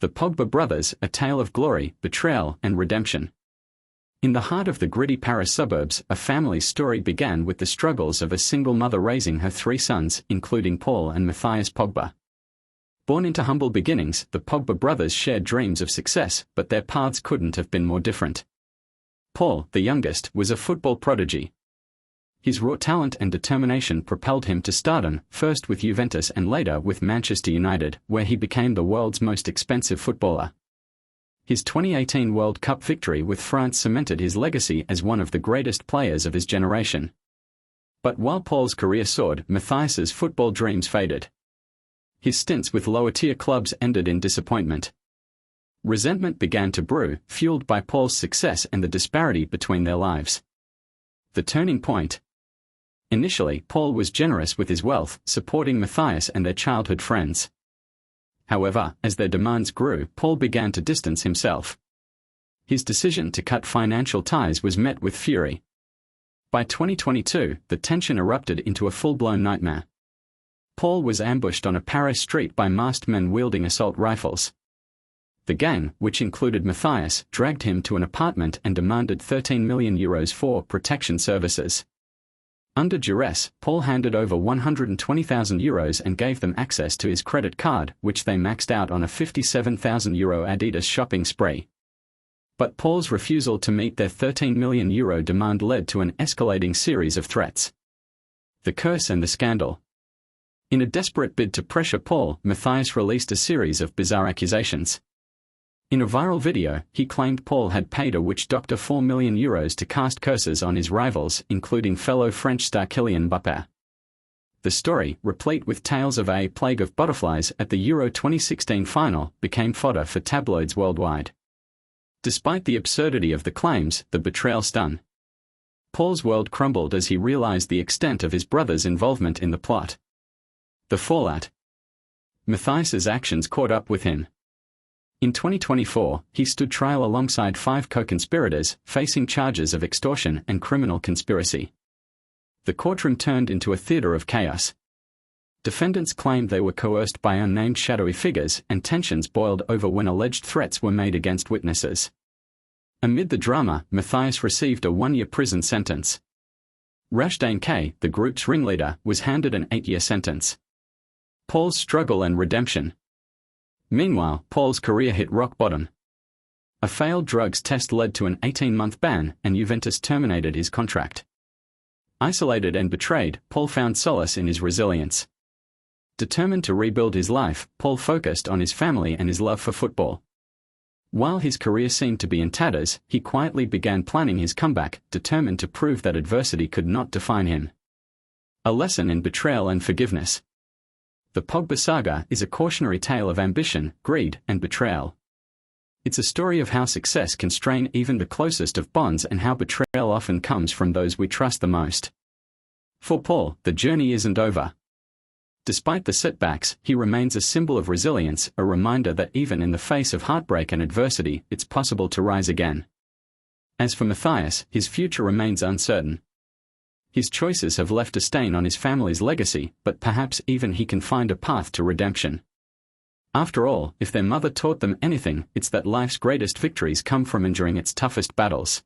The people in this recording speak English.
The Pogba brothers, a tale of glory, betrayal, and redemption. In the heart of the gritty Paris suburbs, a family's story began with the struggles of a single mother raising her three sons, including Paul and Mathias Pogba. Born into humble beginnings, the Pogba brothers shared dreams of success, but their paths couldn't have been more different. Paul, the youngest, was a football prodigy. His raw talent and determination propelled him to stardom, first with Juventus and later with Manchester United, where he became the world's most expensive footballer. His 2018 World Cup victory with France cemented his legacy as one of the greatest players of his generation. But while Paul's career soared, Mathias's football dreams faded. His stints with lower-tier clubs ended in disappointment. Resentment began to brew, fueled by Paul's success and the disparity between their lives. The turning point. Initially, Paul was generous with his wealth, supporting Mathias and their childhood friends. However, as their demands grew, Paul began to distance himself. His decision to cut financial ties was met with fury. By 2022, the tension erupted into a full-blown nightmare. Paul was ambushed on a Paris street by masked men wielding assault rifles. The gang, which included Mathias, dragged him to an apartment and demanded €13 million for protection services. Under duress, Paul handed over €120,000 and gave them access to his credit card, which they maxed out on a €57,000 Adidas shopping spree. But Paul's refusal to meet their €13 million demand led to an escalating series of threats. The curse and the scandal. In a desperate bid to pressure Paul, Mathias released a series of bizarre accusations. In a viral video, he claimed Paul had paid a witch doctor €4 million to cast curses on his rivals, including fellow French star Kylian Mbappé. The story, replete with tales of a plague of butterflies at the Euro 2016 final, became fodder for tabloids worldwide. Despite the absurdity of the claims, the betrayal stung. Paul's world crumbled as he realized the extent of his brother's involvement in the plot. The fallout. Mathias's actions caught up with him. In 2024, he stood trial alongside 5 co-conspirators, facing charges of extortion and criminal conspiracy. The courtroom turned into a theater of chaos. Defendants claimed they were coerced by unnamed shadowy figures, and tensions boiled over when alleged threats were made against witnesses. Amid the drama, Mathias received a 1-year prison sentence. Rajdane K., the group's ringleader, was handed an 8-year sentence. Paul's struggle and redemption. Meanwhile, Paul's career hit rock bottom. A failed drugs test led to an 18-month ban, and Juventus terminated his contract. Isolated and betrayed, Paul found solace in his resilience. Determined to rebuild his life, Paul focused on his family and his love for football. While his career seemed to be in tatters, he quietly began planning his comeback, determined to prove that adversity could not define him. A lesson in betrayal and forgiveness. The Pogba saga is a cautionary tale of ambition, greed, and betrayal. It's a story of how success can strain even the closest of bonds and how betrayal often comes from those we trust the most. For Paul, the journey isn't over. Despite the setbacks, he remains a symbol of resilience, a reminder that even in the face of heartbreak and adversity, it's possible to rise again. As for Mathias, his future remains uncertain. His choices have left a stain on his family's legacy, but perhaps even he can find a path to redemption. After all, if their mother taught them anything, it's that life's greatest victories come from enduring its toughest battles.